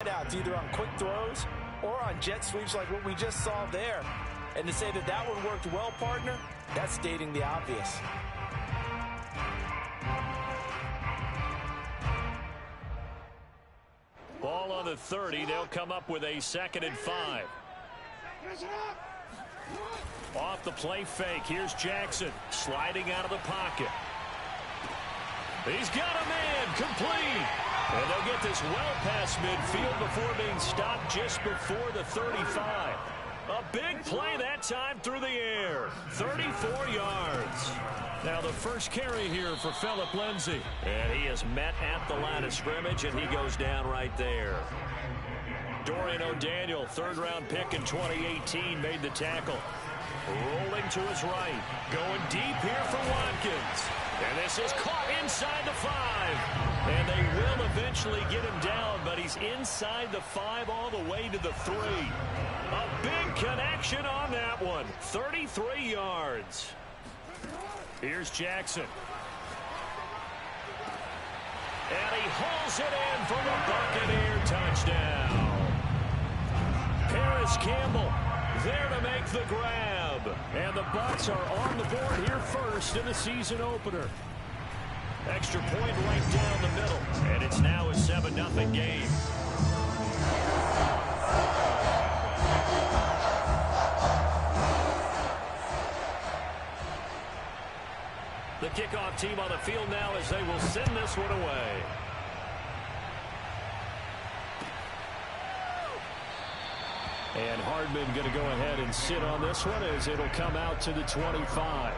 Outs either on quick throws or on jet sweeps like what we just saw there. And to say that that one worked well, partner, that's stating the obvious. Ball on the 30. They'll come up with a 2nd and 5. Off the play fake. Here's Jackson sliding out of the pocket. He's got a man complete. And they'll get this well past midfield before being stopped just before the 35. A big play that time through the air. 34 yards. Now the first carry here for Phillip Lindsay. And he is met at the line of scrimmage, and he goes down right there. Dorian O'Daniel, 3rd-round pick in 2018, made the tackle. Rolling to his right. Going deep here for Watkins. And this is caught inside the 5. And they will eventually get him down, but he's inside the 5 all the way to the 3. A big connection on that one. 33 yards. Here's Jackson. And he hauls it in for the Buccaneer touchdown. Paris Campbell there to make the grab. And the Bucs are on the board here first in the season opener. Extra point right down the middle. And it's now a 7-0 game. The kickoff team on the field now as they will send this one away. And Hardman going to go ahead and sit on this one as it'll come out to the 25.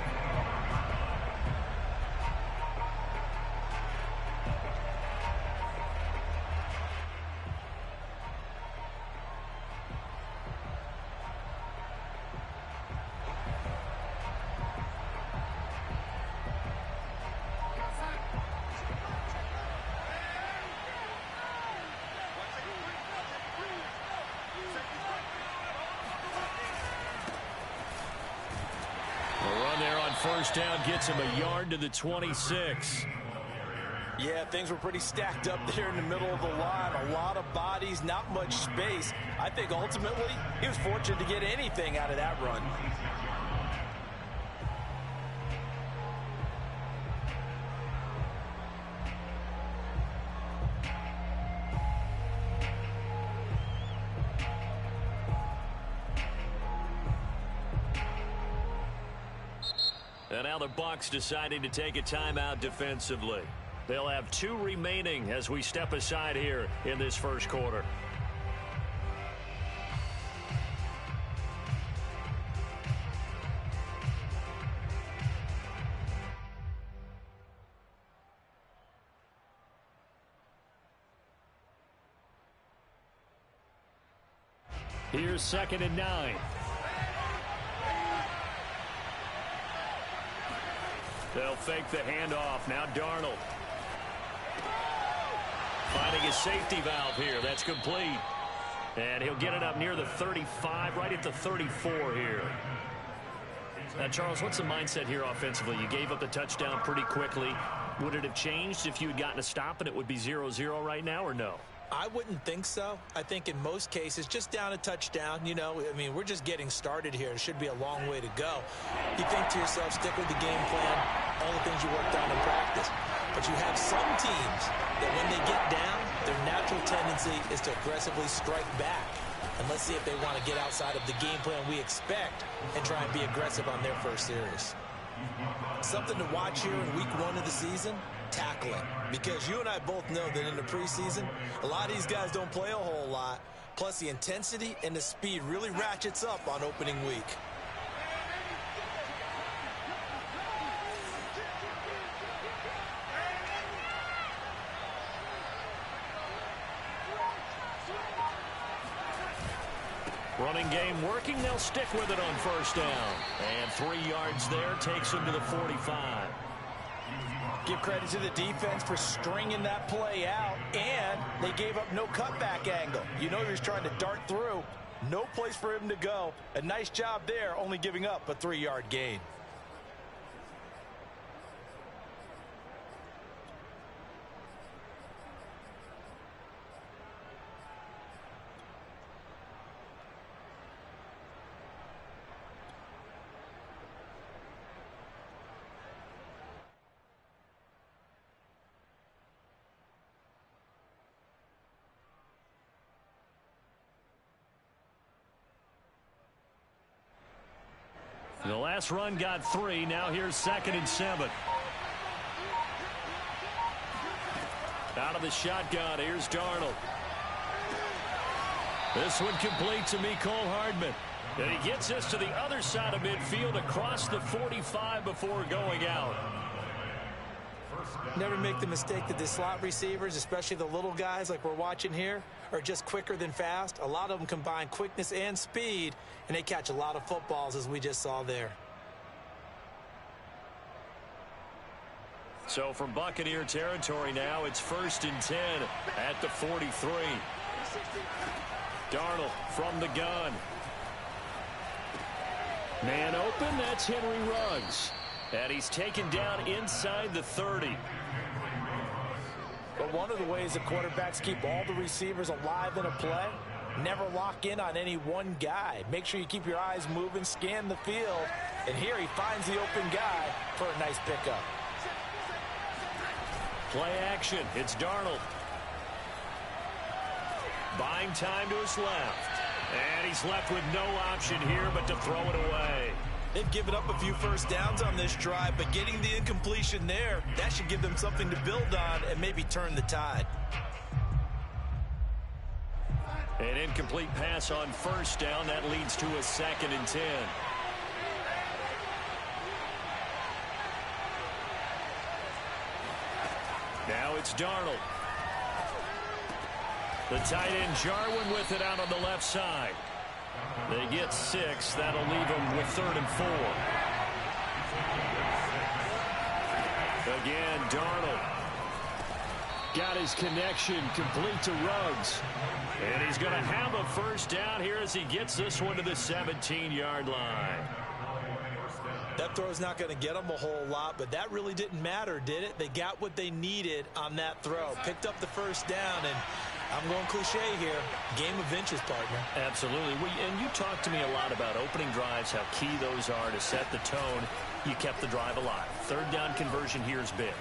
First down gets him a yard to the 26. Yeah, things were pretty stacked up there in the middle of the line. A lot of bodies, not much space. I think ultimately he was fortunate to get anything out of that run. And now the Bucs deciding to take a timeout defensively. They'll have 2 remaining as we step aside here in this first quarter. Here's 2nd and 9. They'll fake the handoff. Now Darnold. Finding his safety valve here. That's complete. And he'll get it up near the 35, right at the 34 here. Now, Charles, what's the mindset here offensively? You gave up the touchdown pretty quickly. Would it have changed if you had gotten a stop and it would be 0-0 right now, or no? I wouldn't think so. I think in most cases, just down a touchdown, you know, I mean, we're just getting started here. It should be a long way to go. You think to yourself, stick with the game plan, all the things you worked on in practice. But you have some teams that when they get down, their natural tendency is to aggressively strike back. And let's see if they want to get outside of the game plan we expect and try and be aggressive on their first series. Something to watch here in week 1 of the season, tackling. Because you and I both know that in the preseason, a lot of these guys don't play a whole lot. Plus the intensity and the speed really ratchets up on opening week. Running game working. They'll stick with it on first down. And 3 yards there takes them to the 45. Give credit to the defense for stringing that play out, and they gave up no cutback angle. You know he was trying to dart through. No place for him to go. A nice job there, only giving up a 3-yard gain. The last run got 3. Now here's 2nd and 7. Out of the shotgun, here's Darnold. This one complete to Mecole Hardman. And he gets us to the other side of midfield across the 45 before going out. Never make the mistake that the slot receivers, especially the little guys like we're watching here, are just quicker than fast. A lot of them combine quickness and speed, and they catch a lot of footballs, as we just saw there. So from Buccaneer territory now, it's 1st and 10 at the 43. Darnold from the gun. Man open, that's Henry Ruggs. And he's taken down inside the 30. But one of the ways the quarterbacks keep all the receivers alive in a play, never lock in on any one guy. Make sure you keep your eyes moving, scan the field, and here he finds the open guy for a nice pickup. Play action, it's Darnold. Buying time to his left. And he's left with no option here but to throw it away. They've given up a few first downs on this drive, but getting the incompletion there, that should give them something to build on and maybe turn the tide. An incomplete pass on 1st down. That leads to a 2nd and 10. Now it's Darnold. The tight end Jarwin with it out on the left side. They get 6. That'll leave them with 3rd and 4. Again, Darnold. Got his connection complete to Ruggs. And he's going to have a first down here as he gets this one to the 17-yard line. That throw's not going to get them a whole lot, but that really didn't matter, did it? They got what they needed on that throw. Picked up the first down, and I'm going cliche here. Game of inches, partner. Absolutely. And you talked to me a lot about opening drives, how key those are to set the tone. You kept the drive alive. 3rd down conversion here is big.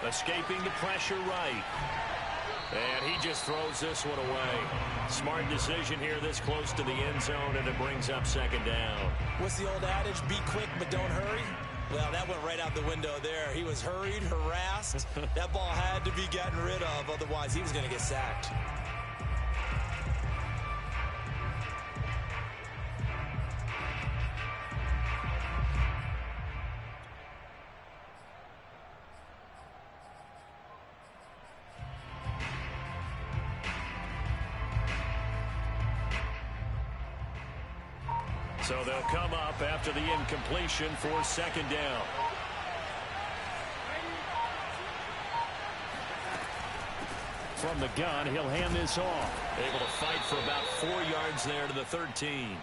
Escaping the pressure right. And he just throws this one away. Smart decision here this close to the end zone, and it brings up 2nd down. What's the old adage? Be quick, but don't hurry. Well, that went right out the window there. He was hurried, harassed. That ball had to be gotten rid of, otherwise he was going to get sacked. So they'll come up after the incompletion for 2nd down. From the gun, he'll hand this off. Able to fight for about 4 yards there to the 13.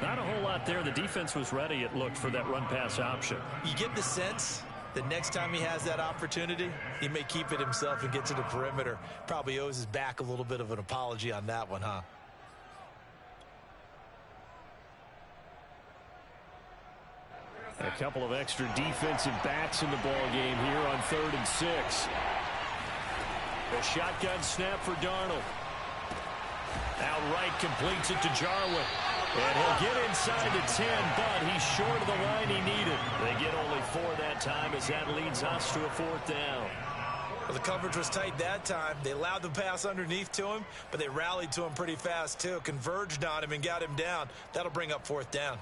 Not a whole lot there. The defense was ready, it looked, for that run-pass option. You get the sense that next time he has that opportunity, he may keep it himself and get to the perimeter. Probably owes his back a little bit of an apology on that one, huh? A couple of extra defensive backs in the ball game here on 3rd and 6. A shotgun snap for Darnold. Outright completes it to Jarwin. And he'll get inside the 10, but he's short of the line he needed. They get only 4 that time as that leads us to a 4th down. Well, the coverage was tight that time. They allowed the pass underneath to him, but they rallied to him pretty fast, too. Converged on him and got him down. That'll bring up 4th down.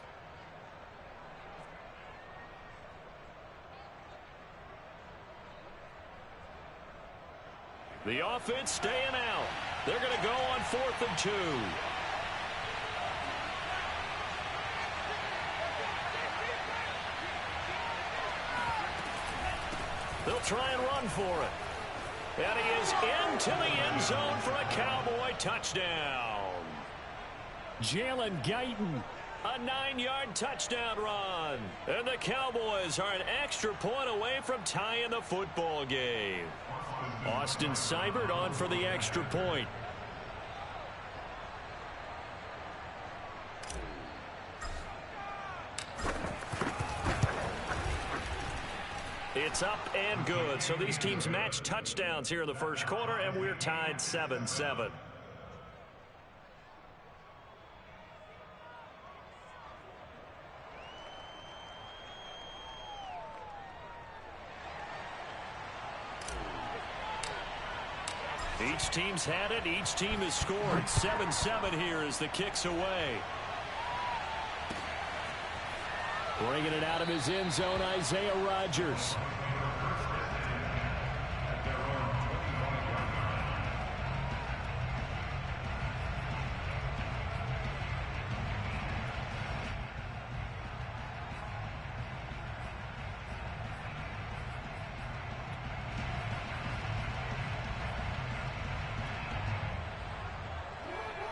The offense staying out. They're going to go on 4th and 2. They'll try and run for it. And he is into the end zone for a Cowboy touchdown. Jalen Guyton, a 9-yard touchdown run. And the Cowboys are an extra point away from tying the football game. Austin Seibert on for the extra point. It's up and good. So these teams match touchdowns here in the first quarter, and we're tied 7-7. Each team's had it. Each team has scored. 7-7 here as the kick's away. Bringing it out of his end zone, Isaiah Rodgers.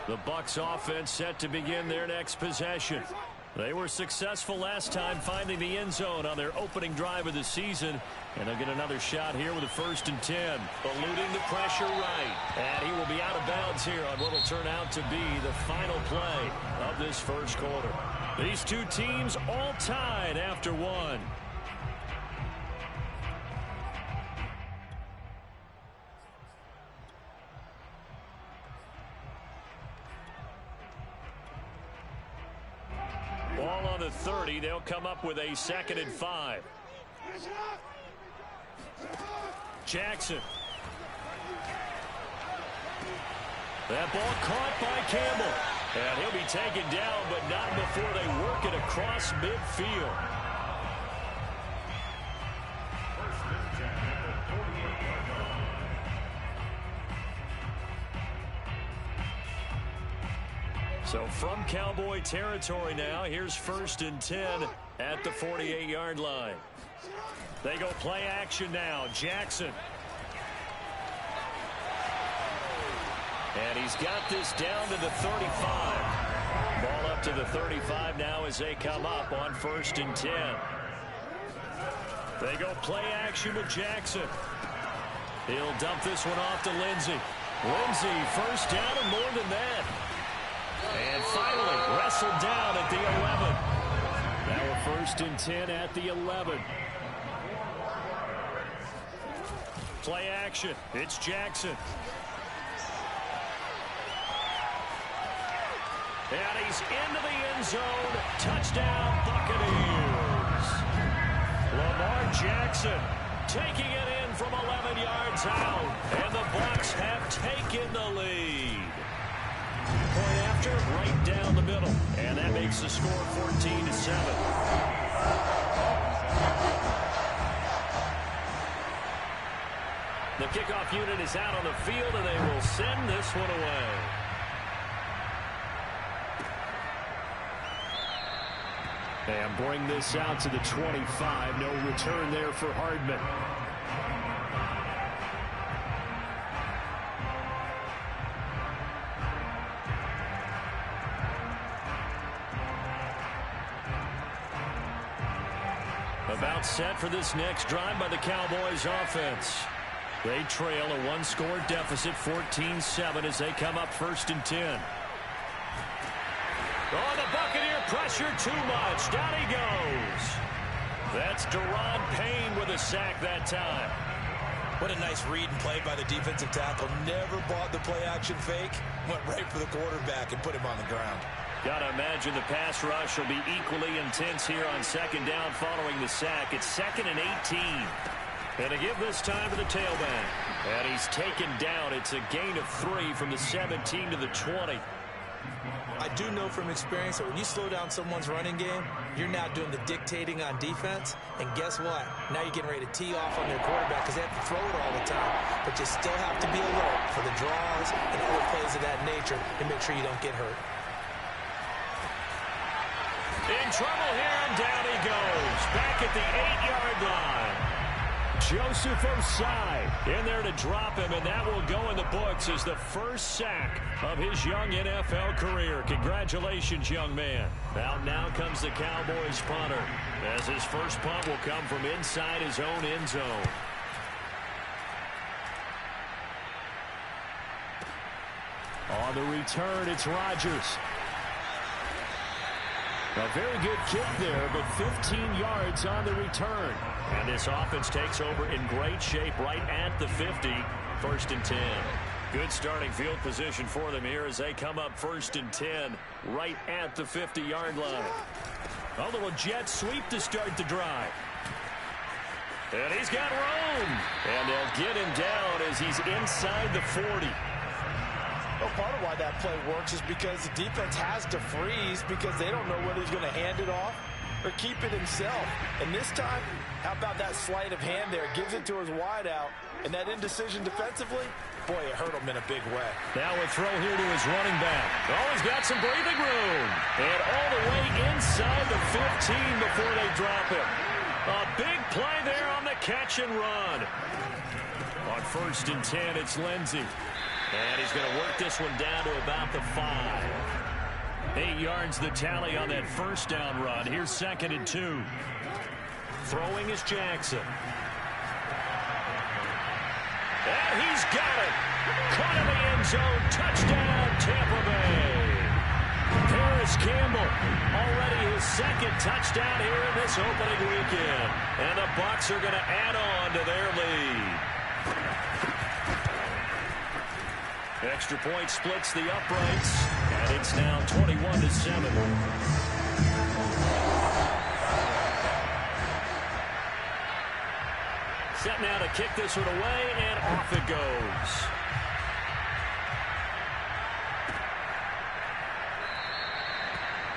The Bucs offense set to begin their next possession. They were successful last time finding the end zone on their opening drive of the season. And they'll get another shot here with a 1st and 10. Eluding the pressure right. And he will be out of bounds here on what will turn out to be the final play of this first quarter. These two teams all tied after one. Ball on the 30. They'll come up with a 2nd and 5. Jackson. That ball caught by Campbell. And he'll be taken down, but not before they work it across midfield. So from Cowboy territory now, here's 1st and 10 at the 48-yard line. They go play action now. Jackson. And he's got this down to the 35. Ball up to the 35 now as they come up on 1st and 10. They go play action with Jackson. He'll dump this one off to Lindsey. Lindsey, 1st down and more than that. And finally wrestled down at the 11. Now a 1st and 10 at the 11. Play action. It's Jackson. And he's into the end zone. Touchdown, Buccaneers. Lamar Jackson taking it in from 11 yards out. And the Bucs have taken the lead. Point after, right down the middle. And that makes the score 14-7. The kickoff unit is out on the field, and they will send this one away. And bring this out to the 25. No return there for Hardman. About set for this next drive by the Cowboys offense. They trail a one-score deficit, 14-7, as they come up 1st and 10. Oh, the Buccaneer pressure too much. Down he goes. That's Deron Payne with a sack that time. What a nice read and play by the defensive tackle. Never bought the play-action fake. Went right for the quarterback and put him on the ground. Got to imagine the pass rush will be equally intense here on 2nd down following the sack. It's 2nd and 18. And to give this time to the tailback. And he's taken down. It's a gain of 3 from the 17 to the 20. I do know from experience that when you slow down someone's running game, you're now doing the dictating on defense. And guess what? Now you're getting ready to tee off on their quarterback because they have to throw it all the time. But you still have to be alert for the draws and other plays of that nature to make sure you don't get hurt. In trouble here, and down he goes. Back at the 8-yard line. Joseph Osai in there to drop him, and that will go in the books as the first sack of his young NFL career. Congratulations, young man. Now comes the Cowboys punter, as his first punt will come from inside his own end zone. On the return, it's Rodgers. A very good kick there, but 15 yards on the return. And this offense takes over in great shape right at the 50. 1st and 10. Good starting field position for them here as they come up 1st and 10 right at the 50-yard line. A little jet sweep to start the drive. And he's got room. And they'll get him down as he's inside the 40. Well, part of why that play works is because the defense has to freeze because they don't know whether he's going to hand it off or keep it himself. And this time, how about that sleight of hand there? Gives it to his wideout. And that indecision defensively, boy, it hurt him in a big way. Now a throw here to his running back. Oh, he's got some breathing room. And all the way inside the 15 before they drop him. A big play there on the catch and run. On 1st and 10, it's Lindsey. And he's going to work this one down to about the 5. 8 yards the tally on that first down run. Here's 2nd and 2. Throwing is Jackson. And he's got it. Caught in the end zone. Touchdown, Tampa Bay. Paris Campbell, already his 2nd touchdown here in this opening weekend. And the Bucs are going to add on to their lead. Extra point splits the uprights, and it's now 21-7. Set now to kick this one away, and off it goes.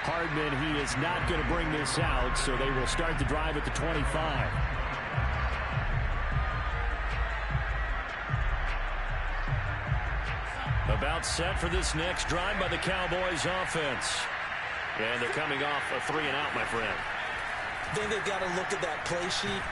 Hardman, he is not going to bring this out, so they will start the drive at the 25. About set for this next drive by the Cowboys offense. And they're coming off a 3-and-out, my friend. I think they've got to look at that play sheet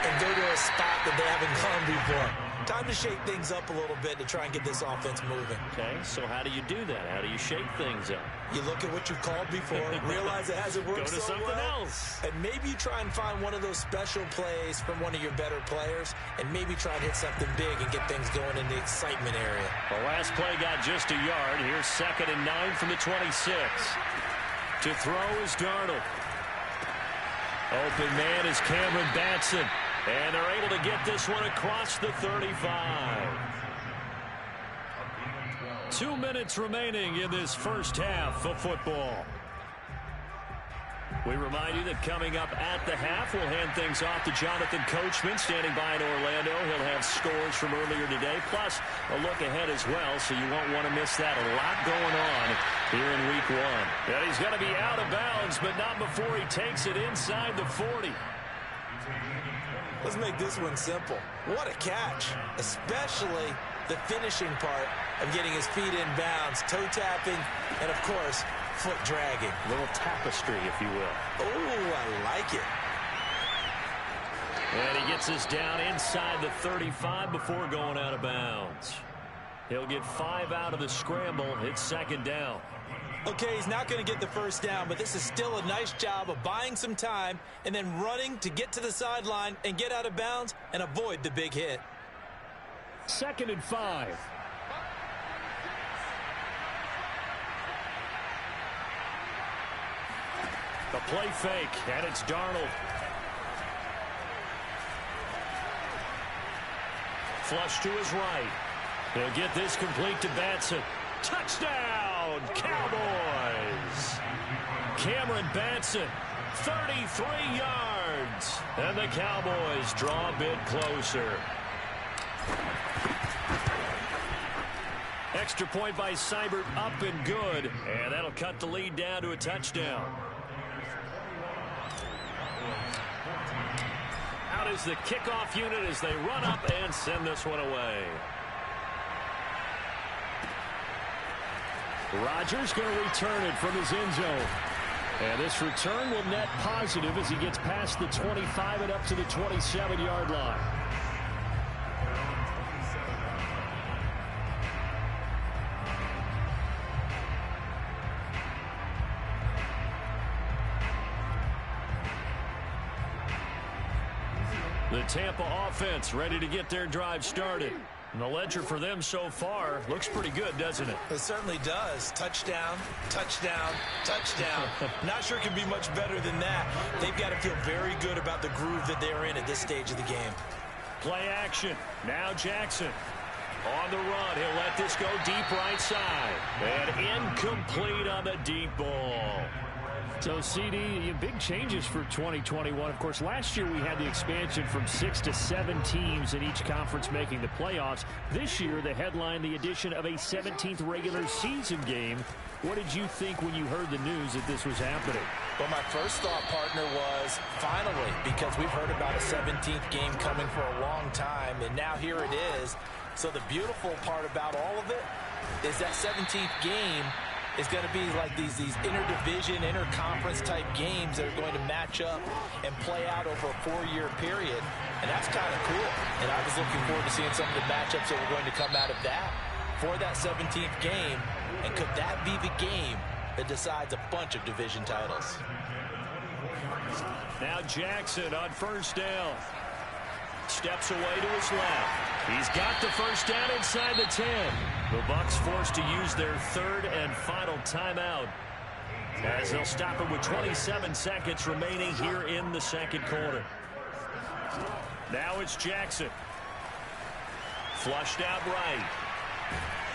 and go to a spot that they haven't gone before. Time to shake things up a little bit to try and get this offense moving. Okay, so how do you do that? How do you shake things up? You look at what you called before, realize it hasn't worked so well. Go to something else. And maybe you try and find one of those special plays from one of your better players, and maybe try and hit something big and get things going in the excitement area. The last play got just a yard. Here's 2nd and 9 from the 26. To throw is Darnold. Open man is Cameron Batson. And they're able to get this one across the 35. 2 minutes remaining in this first half of football. We remind you that coming up at the half, we'll hand things off to Jonathan Coachman, standing by in Orlando. He'll have scores from earlier today, plus a look ahead as well, so you won't want to miss that. A lot going on here in Week 1. And he's going to be out of bounds, but not before he takes it inside the 40. Let's make this one simple. What a catch, especially the finishing part of getting his feet in bounds, toe tapping, and of course, foot dragging. A little tapestry, if you will. Oh, I like it. And he gets this down inside the 35 before going out of bounds. He'll get 5 out of the scramble. It's 2nd down. Okay, he's not going to get the first down, but this is still a nice job of buying some time and then running to get to the sideline and get out of bounds and avoid the big hit. 2nd and 5. The play fake, and it's Darnold. Flush to his right. He'll get this complete to Batson. Touchdown, Cowboys! Cameron Batson, 33 yards. And the Cowboys draw a bit closer. Extra point by Seibert, up and good. And that'll cut the lead down to a touchdown. Out is the kickoff unit as they run up and send this one away. Rodgers going to return it from his end zone. And this return will net positive as he gets past the 25 and up to the 27-yard line. The Tampa offense ready to get their drive started. And the ledger for them so far looks pretty good, doesn't it? It certainly does. Touchdown, touchdown, touchdown. Not sure it can be much better than that. They've got to feel very good about the groove that they're in at this stage of the game. Play action. Now Jackson. On the run. He'll let this go deep right side. And incomplete on the deep ball. So, CD, big changes for 2021. Of course, last year we had the expansion from 6 to 7 teams in each conference making the playoffs. This year, they headlined the addition of a 17th regular season game. What did you think when you heard the news that this was happening? Well, my first thought, partner, was finally, because we've heard about a 17th game coming for a long time, and now here it is. So the beautiful part about all of it is that 17th game is going to be like these interdivision, interconference type games that are going to match up and play out over a 4-year period. And that's kind of cool. And I was looking forward to seeing some of the matchups that were going to come out of that for that 17th game. And could that be the game that decides a bunch of division titles? Now Jackson on first down. Steps away to his left. He's got the first down inside the 10. The Bucs forced to use their third and final timeout, as they'll stop it with 27 seconds remaining here in the second quarter. Now it's Jackson. Flushed out right.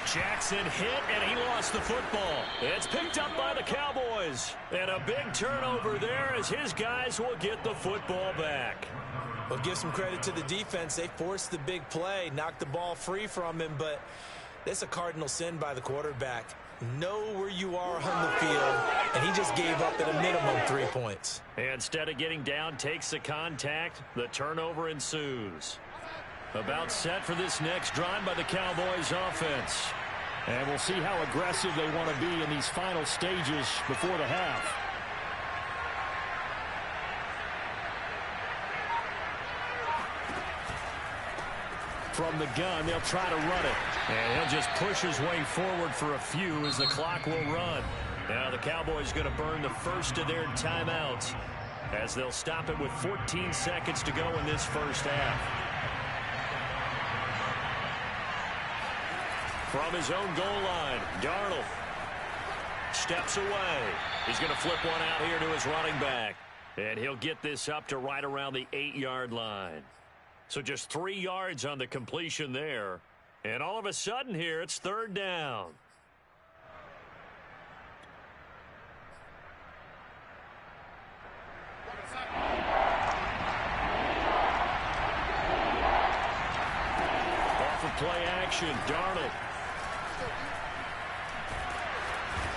Jackson hit, and he lost the football. It's picked up by the Cowboys. And a big turnover there as his guys will get the football back. Well, give some credit to the defense. They forced the big play, knocked the ball free from him, but that's a cardinal sin by the quarterback. Know where you are on the field, and he just gave up at a minimum 3 points. Instead of getting down, takes the contact. The turnover ensues. About set for this next drive by the Cowboys offense. And we'll see how aggressive they want to be in these final stages before the half. From the gun, they'll try to run it. And he'll just push his way forward for a few as the clock will run. Now the Cowboys going to burn the first of their timeouts as they'll stop it with 14 seconds to go in this first half. From his own goal line, Darnold steps away. He's going to flip one out here to his running back. And he'll get this up to right around the 8-yard line. So just 3 yards on the completion there. And all of a sudden here, it's third down. Off of play action, Darnold.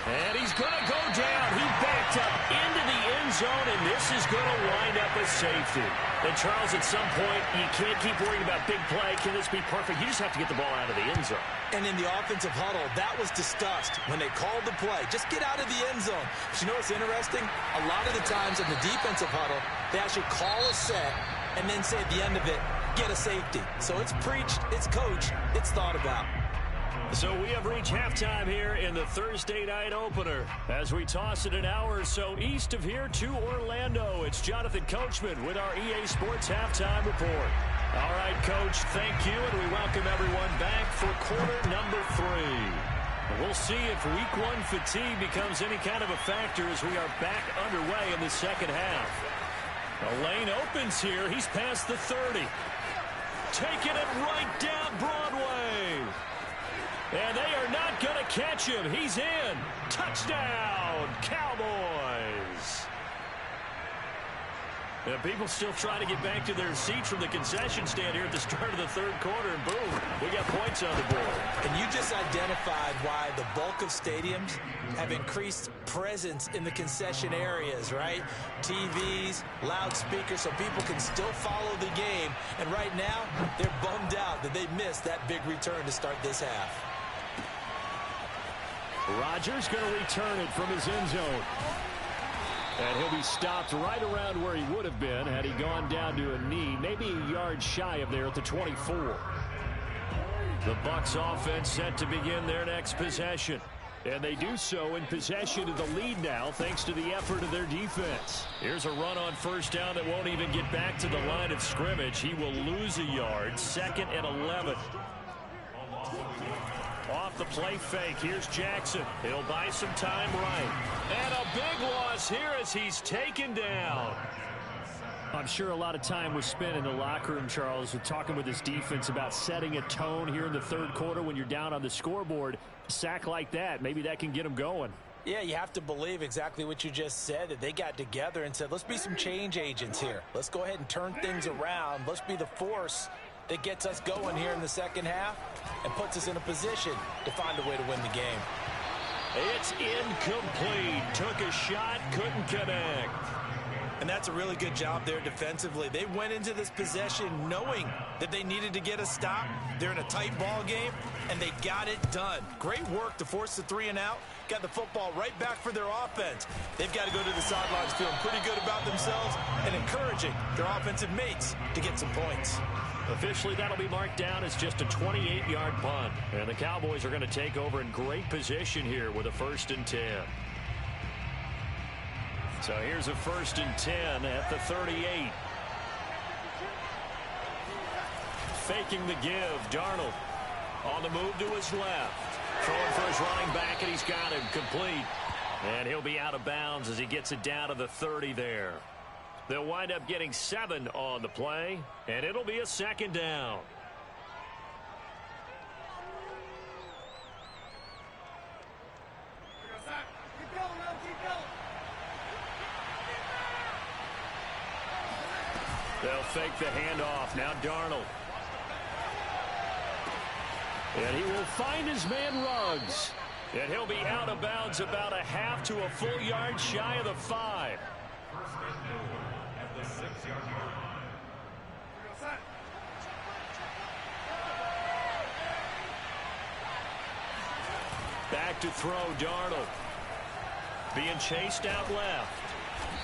And he's going to go down. He backed up into the end zone, and this is going to wind up a safety. And, Charles, at some point, you can't keep worrying about big play. Can this be perfect? You just have to get the ball out of the end zone. And in the offensive huddle, that was discussed when they called the play. Just get out of the end zone. But you know what's interesting? A lot of the times in the defensive huddle, they actually call a set and then say at the end of it, get a safety. So it's preached, it's coached, it's thought about. So we have reached halftime here in the Thursday night opener. As we toss it an hour or so east of here to Orlando, it's Jonathan Coachman with our EA Sports Halftime Report. All right, Coach, thank you, and we welcome everyone back for quarter number 3. And we'll see if week 1 fatigue becomes any kind of a factor as we are back underway in the second half. The lane opens here. He's past the 30. Taking it right down Broadway. And they are not going to catch him. He's in. Touchdown, Cowboys. And people still trying to get back to their seats from the concession stand here at the start of the third quarter, and boom, we got points on the board. And you just identified why the bulk of stadiums have increased presence in the concession areas, right? TVs, loudspeakers, so people can still follow the game. And right now, they're bummed out that they missed that big return to start this half. Rodgers going to return it from his end zone. And he'll be stopped right around where he would have been had he gone down to a knee, maybe a yard shy of there at the 24. The Bucs offense set to begin their next possession. And they do so in possession of the lead now thanks to the effort of their defense. Here's a run on first down that won't even get back to the line of scrimmage. He will lose a yard, 2nd and 11. Off the play fake, here's Jackson. He'll buy some time right. And a big loss here as he's taken down. I'm sure a lot of time was spent in the locker room, Charles, with talking with his defense about setting a tone here in the third quarter when you're down on the scoreboard. A sack like that, maybe that can get him going. Yeah, you have to believe exactly what you just said, that they got together and said, let's be some change agents here. Let's go ahead and turn things around. Let's be the force that gets us going here in the second half and puts us in a position to find a way to win the game. It's incomplete. Took a shot, couldn't connect. And that's a really good job there defensively. They went into this possession knowing that they needed to get a stop. They're in a tight ball game, and they got it done. Great work to force the 3 and out. Got the football right back for their offense. They've got to go to the sidelines feeling pretty good about themselves and encouraging their offensive mates to get some points. Officially, that'll be marked down as just a 28-yard punt. And the Cowboys are going to take over in great position here with a 1st and 10. So here's a 1st and 10 at the 38. Faking the give. Darnold on the move to his left. Throwing for his running back, and he's got him complete. And he'll be out of bounds as he gets it down to the 30 there. They'll wind up getting 7 on the play, and it'll be a 2nd down. They'll fake the handoff. Now Darnold. And he will find his man Ruggs. And he'll be out of bounds about a half to a full yard shy of the 5. Back to throw, Darnold. Being chased out left.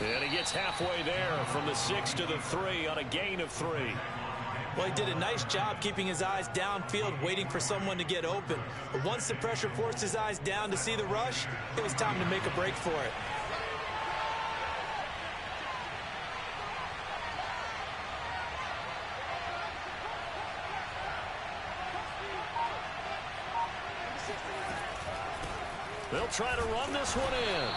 And he gets halfway there from the 6 to the 3 on a gain of 3. Well, he did a nice job keeping his eyes downfield, waiting for someone to get open. But once the pressure forced his eyes down to see the rush, it was time to make a break for it. They'll try to run this one in.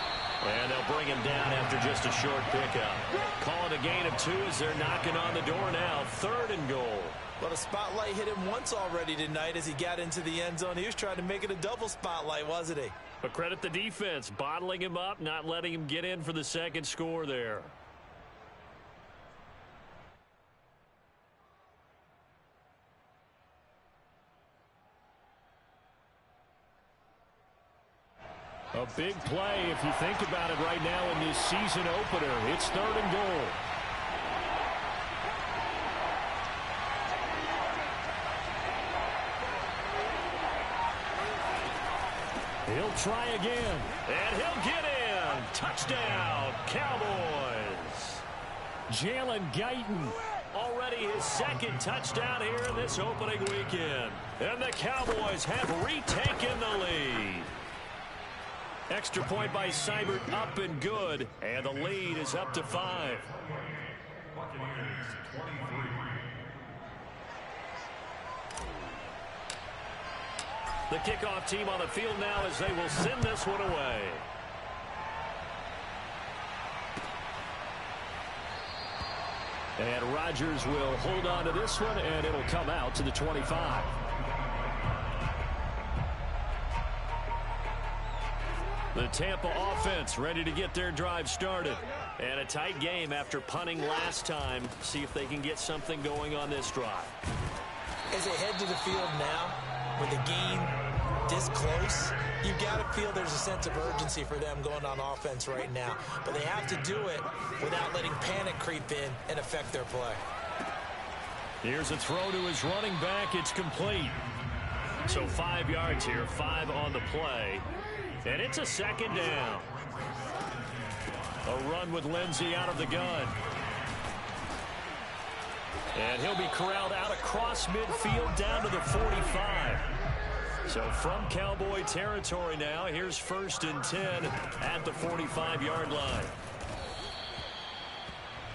And they'll bring him down after just a short pickup. Calling a gain of 2 as they're knocking on the door now. 3rd and goal. Well, the spotlight hit him once already tonight as he got into the end zone. He was trying to make it a double spotlight, wasn't he? But credit the defense, bottling him up, not letting him get in for the 2nd score there. A big play if you think about it right now in this season opener. It's 3rd and goal. He'll try again. And he'll get in. Touchdown, Cowboys. Jalen Guyton. Already his 2nd touchdown here in this opening weekend. And the Cowboys have retaken the lead. Extra point by Seibert, up and good. And the lead is up to 5. The kickoff team on the field now as they will send this one away. And Rodgers will hold on to this one, and it'll come out to the 25. The Tampa offense ready to get their drive started. And a tight game after punting last time. See if they can get something going on this drive. As they head to the field now, with the game this close, you've got to feel there's a sense of urgency for them going on offense right now. But they have to do it without letting panic creep in and affect their play. Here's a throw to his running back. It's complete. So 5 yards here, 5 on the play. And it's a 2nd down. A run with Lindsey out of the gun. And he'll be corralled out across midfield down to the 45. So from Cowboy territory now, here's 1st and 10 at the 45-yard line.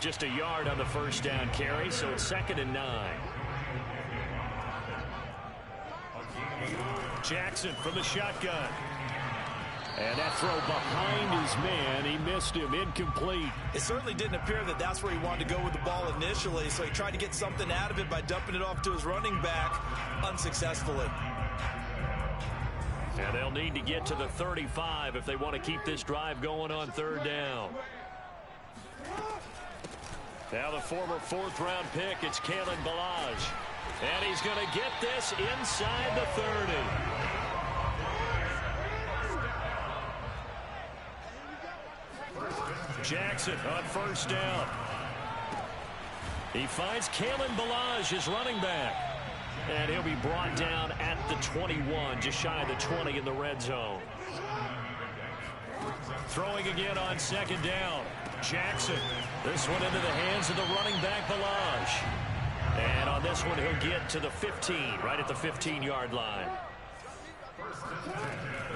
Just a yard on the 1st down carry, so it's 2nd and 9. Jackson from the shotgun. And that throw behind his man, he missed him, incomplete. It certainly didn't appear that that's where he wanted to go with the ball initially, so he tried to get something out of it by dumping it off to his running back unsuccessfully. And they'll need to get to the 35 if they want to keep this drive going on third down. Now the former fourth-round pick, it's Kalen Ballage. And he's going to get this inside the 30. Jackson on first down. He finds Kalen Ballage, his running back. And he'll be brought down at the 21, just shy of the 20 in the red zone. Throwing again on second down. Jackson. This one into the hands of the running back, Ballage. And on this one, he'll get to the 15, right at the 15-yard line.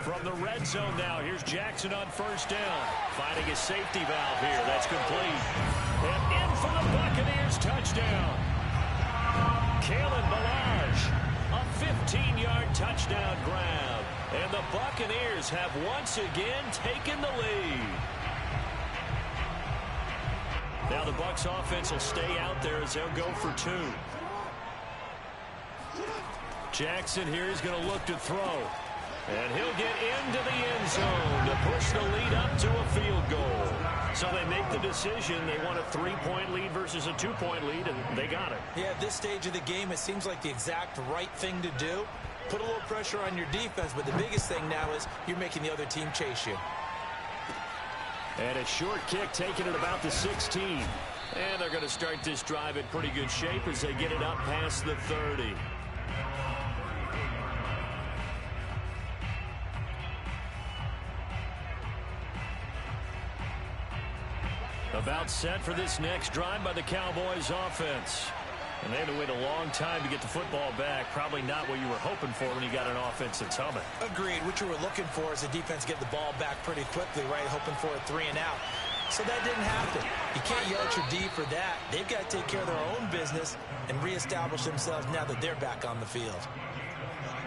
From the red zone now, here's Jackson on first down. Finding a safety valve here. That's complete. And in for the Buccaneers touchdown. Kalen Ballage, a 15-yard touchdown grab. And the Buccaneers have once again taken the lead. Now the Bucs offense will stay out there as they'll go for two. Jackson here is going to look to throw. And he'll get into the end zone to push the lead up to a field goal. So they make the decision. They want a 3-point lead versus a 2-point lead, and they got it. Yeah, at this stage of the game, it seems like the exact right thing to do. Put a little pressure on your defense, but the biggest thing now is you're making the other team chase you. And a short kick taken at about the 16. And they're going to start this drive in pretty good shape as they get it up past the 30. About set for this next drive by the Cowboys offense. And they had to wait a long time to get the football back. Probably not what you were hoping for when you got an offense that's humming. Agreed. What you were looking for is the defense get the ball back pretty quickly, right? Hoping for a 3-and-out. So that didn't happen. You can't yell at your D for that. They've got to take care of their own business and reestablish themselves now that they're back on the field.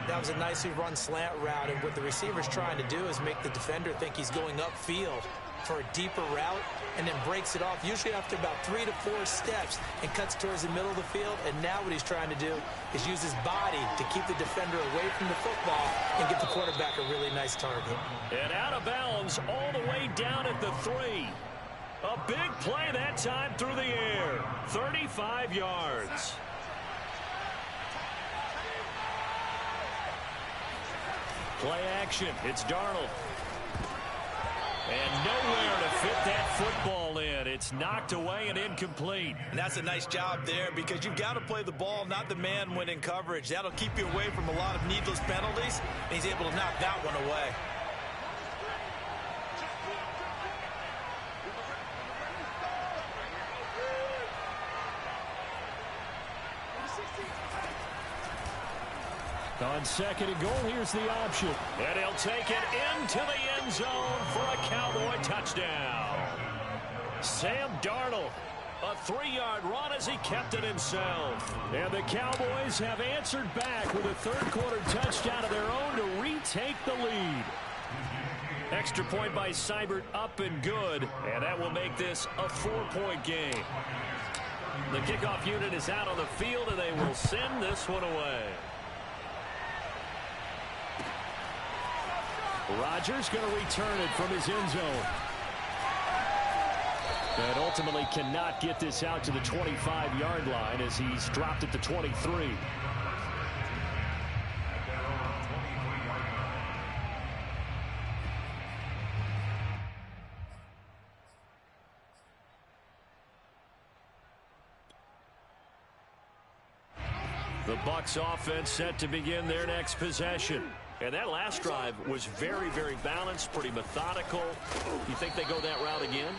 That was a nicely run slant route, and what the receiver's trying to do is make the defender think he's going upfield for a deeper route, and then breaks it off, usually after about 3 to 4 steps, and cuts towards the middle of the field. And now what he's trying to do is use his body to keep the defender away from the football and get the quarterback a really nice target. And out of bounds all the way down at the 3. A big play that time through the air. 35 yards. Play action. It's Darnold. And nowhere to fit that football in. It's knocked away and incomplete. And that's a nice job there, because you've got to play the ball, not the man when in coverage. That'll keep you away from a lot of needless penalties, and he's able to knock that one away. On second and goal, here's the option. And he'll take it into the end zone for a Cowboy touchdown. Sam Darnold, a 3-yard run as he kept it himself. And the Cowboys have answered back with a third-quarter touchdown of their own to retake the lead. Extra point by Seibert, up and good. And that will make this a 4-point game. The kickoff unit is out on the field, and they will send this one away. Rodgers going to return it from his end zone. And ultimately cannot get this out to the 25-yard line as he's dropped at the 23. The Bucs offense set to begin their next possession. And that last drive was very, very balanced, pretty methodical. You think they go that route again?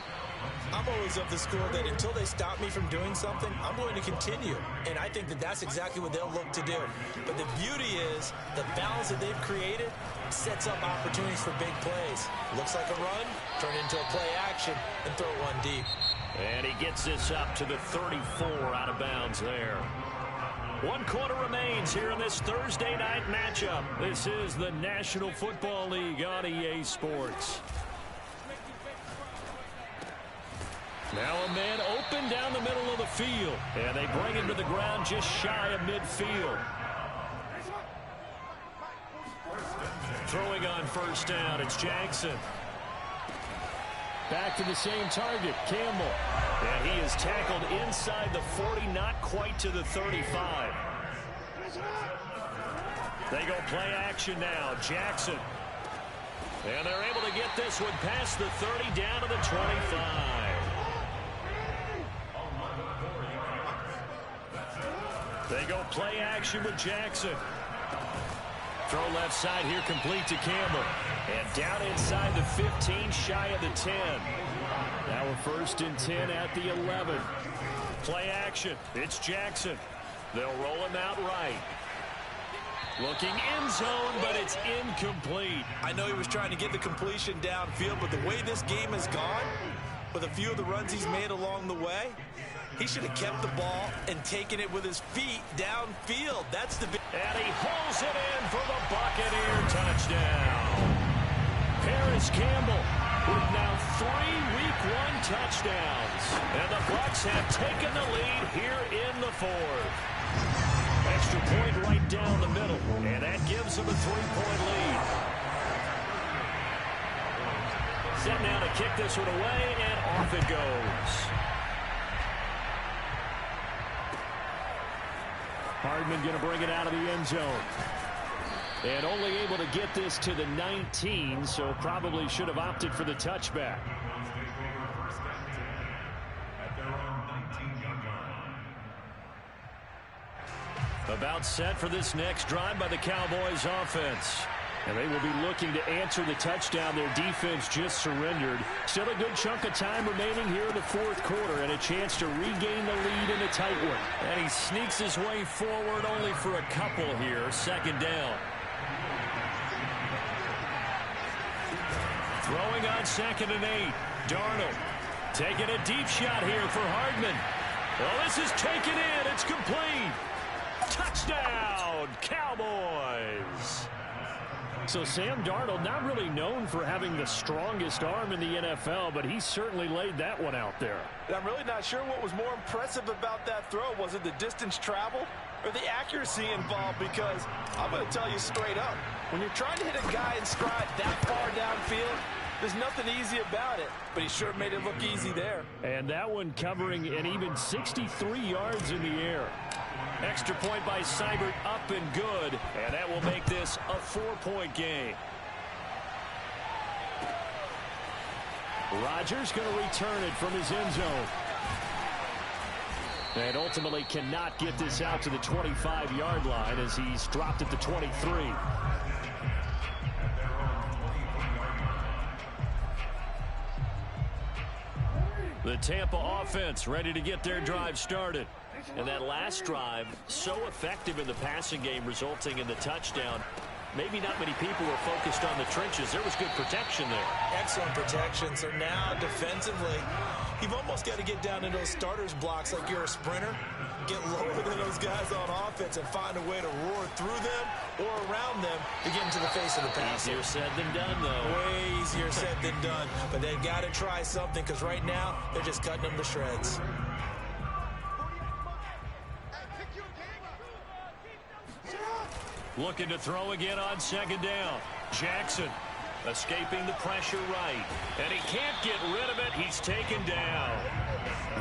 I'm always of the school that until they stop me from doing something, I'm going to continue. And I think that that's exactly what they'll look to do. But the beauty is the balance that they've created sets up opportunities for big plays. Looks like a run, turn into a play action, and throw one deep. And he gets this up to the 34 out of bounds there. 1 quarter remains here in this Thursday night matchup. This is the National Football League on EA Sports. Now a man open down the middle of the field. And they bring him to the ground just shy of midfield. Throwing on first down, it's Jackson. Back to the same target, Campbell. And he is tackled inside the 40, not quite to the 35. They go play action now, Jackson. And they're able to get this one past the 30, down to the 25. They go play action with Jackson. Throw left side here, complete to Campbell. And down inside the 15, shy of the 10. Now we're first and 10 at the 11. Play action. It's Jackson. They'll roll him out right. Looking end zone, but it's incomplete. I know he was trying to get the completion downfield, but the way this game has gone, with a few of the runs he's made along the way, he should have kept the ball and taken it with his feet downfield. That's the big... And he hauls it in for the Buccaneer touchdown. Paris Campbell with now 3 Week 1 touchdowns. And the Bucs have taken the lead here in the 4th. Extra point right down the middle, and that gives them a 3-point lead. Set now to kick this one away, and off it goes. Hardman going to bring it out of the end zone. And only able to get this to the 19, so probably should have opted for the touchback. About set for this next drive by the Cowboys offense. And they will be looking to answer the touchdown their defense just surrendered. Still a good chunk of time remaining here in the 4th quarter and a chance to regain the lead in a tight one. And he sneaks his way forward only for a couple here. 2nd down. Throwing on 2nd and 8. Darnold taking a deep shot here for Hardman. Well, this is taken in. It's complete. Touchdown, Cowboys. So Sam Darnold, not really known for having the strongest arm in the NFL, but he certainly laid that one out there. And I'm really not sure what was more impressive about that throw. Was it the distance traveled or the accuracy involved? Because I'm going to tell you straight up, when you're trying to hit a guy in stride that far downfield, there's nothing easy about it, but he sure made it look easy there. And that one covering an even 63 yards in the air. Extra point by Seibert, up and good, and that will make this a 4-point game. Rodgers going to return it from his end zone. And ultimately cannot get this out to the 25-yard line as he's dropped at the 23. The Tampa offense ready to get their drive started. And that last drive, so effective in the passing game, resulting in the touchdown. Maybe not many people were focused on the trenches. There was good protection there. Excellent protection. So now defensively, you've almost got to get down in those starters blocks like you're a sprinter. Get lower than those guys on offense and find a way to roar through them or around them to get into the face of the passer. Easier said than done, though. Way easier said than done. But they've got to try something because right now they're just cutting them to shreds. Looking to throw again on 2nd down. Jackson escaping the pressure right. And he can't get rid of it. He's taken down.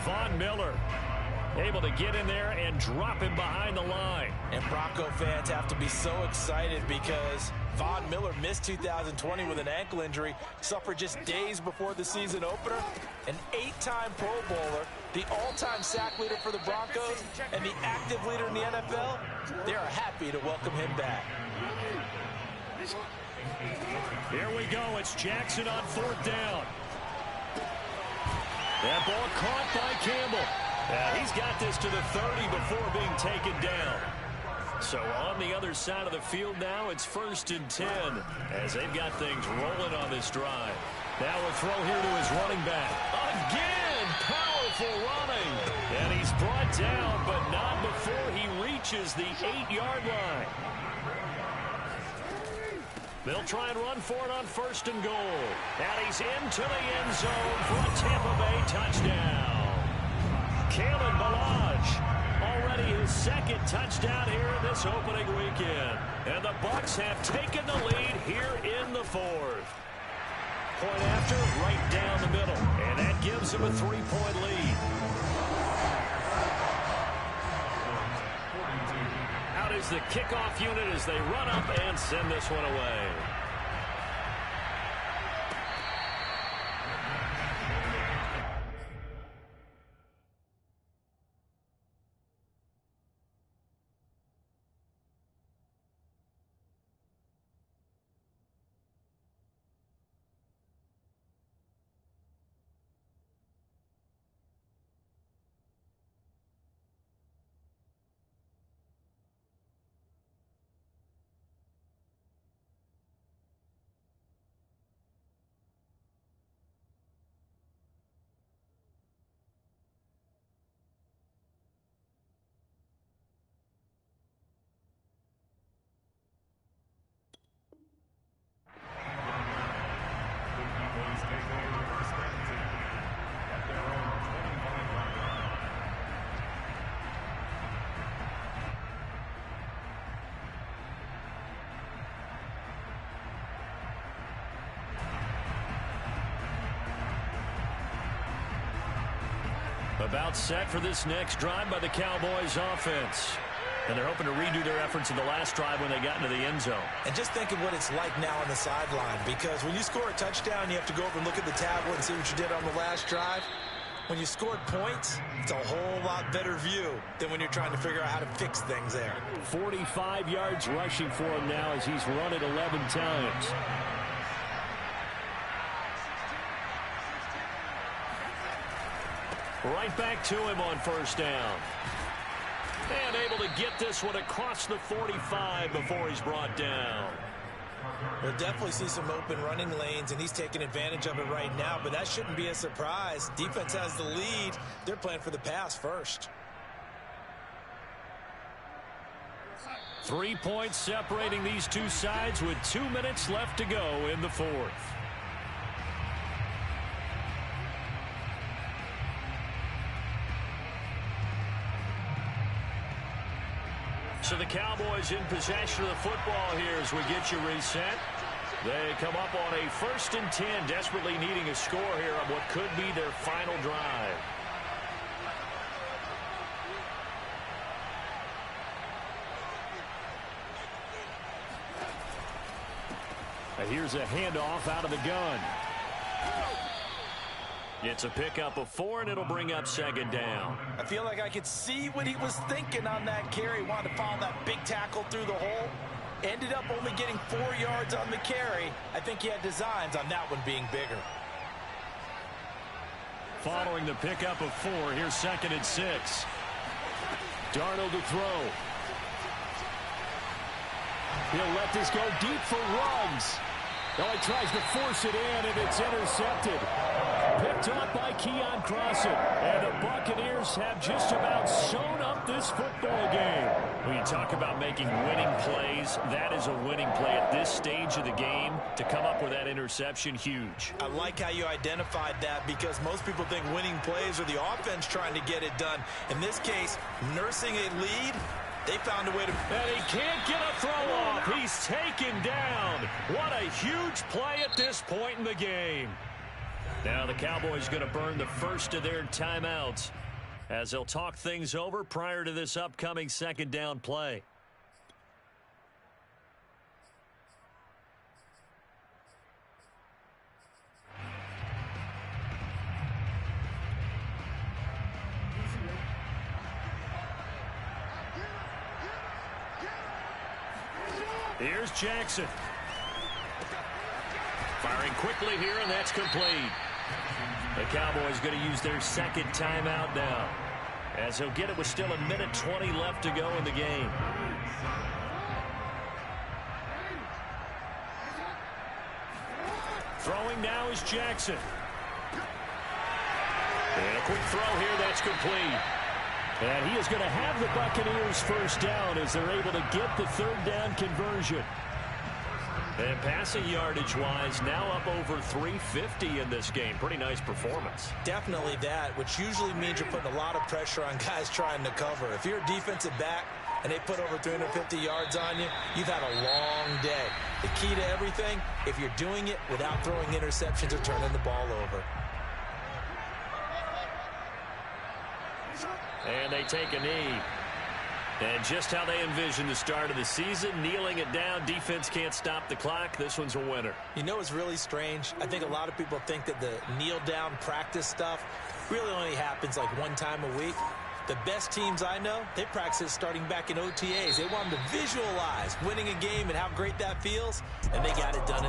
Von Miller able to get in there and drop him behind the line. And Bronco fans have to be so excited because Von Miller missed 2020 with an ankle injury, suffered just days before the season opener. An 8-time Pro Bowler, the all-time sack leader for the Broncos, and the active leader in the NFL. They are happy to welcome him back. Here we go. It's Jackson on 4th down. That ball caught by Campbell. He's got this to the 30 before being taken down. So on the other side of the field now, it's 1st and 10 as they've got things rolling on this drive. Now a throw here to his running back. Again, powerful running. And he's brought down, but not before he reaches the 8-yard line. They'll try and run for it on 1st and goal. And he's into the end zone for a Tampa Bay touchdown. Kalen Ballage already his second touchdown here in this opening weekend. And the Bucs have taken the lead here in the fourth. Point after, right down the middle. And that gives them a 3-point lead. Out is the kickoff unit as they run up and send this one away. About set for this next drive by the Cowboys offense. And they're hoping to redo their efforts in the last drive when they got into the end zone. And just think of what it's like now on the sideline, because when you score a touchdown, you have to go over and look at the tablet and see what you did on the last drive. When you scored points, it's a whole lot better view than when you're trying to figure out how to fix things there. 45 yards rushing for him now as he's run it 11 times. Right back to him on first down. And able to get this one across the 45 before he's brought down. We'll definitely see some open running lanes, and he's taking advantage of it right now, but that shouldn't be a surprise. Defense has the lead. They're playing for the pass first. 3 points separating these two sides with 2 minutes left to go in the fourth. So the Cowboys in possession of the football here as we get you reset. They come up on a 1st and 10, desperately needing a score here on what could be their final drive. And here's a handoff out of the gun. It's a pickup of 4, and it'll bring up 2nd down. I feel like I could see what he was thinking on that carry. Wanted to follow that big tackle through the hole. Ended up only getting 4 yards on the carry. I think he had designs on that one being bigger. Following the pickup of 4, here's 2nd and 6. Darnold to throw. He'll let this go deep for Ruggs. Now he tries to force it in, and it's intercepted. Picked up by Keon Crossan. And the Buccaneers have just about sewn up this football game. When you talk about making winning plays, that is a winning play at this stage of the game. To come up with that interception, huge. I like how you identified that, because most people think winning plays are the offense trying to get it done. In this case, nursing a lead, they found a way to... And he can't get a throw off. He's taken down. What a huge play at this point in the game. Now the Cowboys going to burn the first of their timeouts as they'll talk things over prior to this upcoming 2nd down play. Here's Jackson. Firing quickly here, and that's complete. The Cowboys going to use their 2nd timeout now, as he'll get it with still 1:20 left to go in the game. Throwing now is Jackson. And a quick throw here, that's complete. And he is going to have the Buccaneers first down as they're able to get the 3rd down conversion. And passing yardage-wise, now up over 350 in this game. Pretty nice performance. Definitely that, which usually means you're putting a lot of pressure on guys trying to cover. If you're a defensive back and they put over 350 yards on you, you've had a long day. The key to everything, if you're doing it without throwing interceptions or turning the ball over. And they take a knee. And just how they envision the start of the season, kneeling it down, defense can't stop the clock. This one's a winner. You know what's really strange? I think a lot of people think that the kneel-down practice stuff really only happens like one time a week. The best teams I know, they practice starting back in OTAs. They want them to visualize winning a game and how great that feels, and they got it done in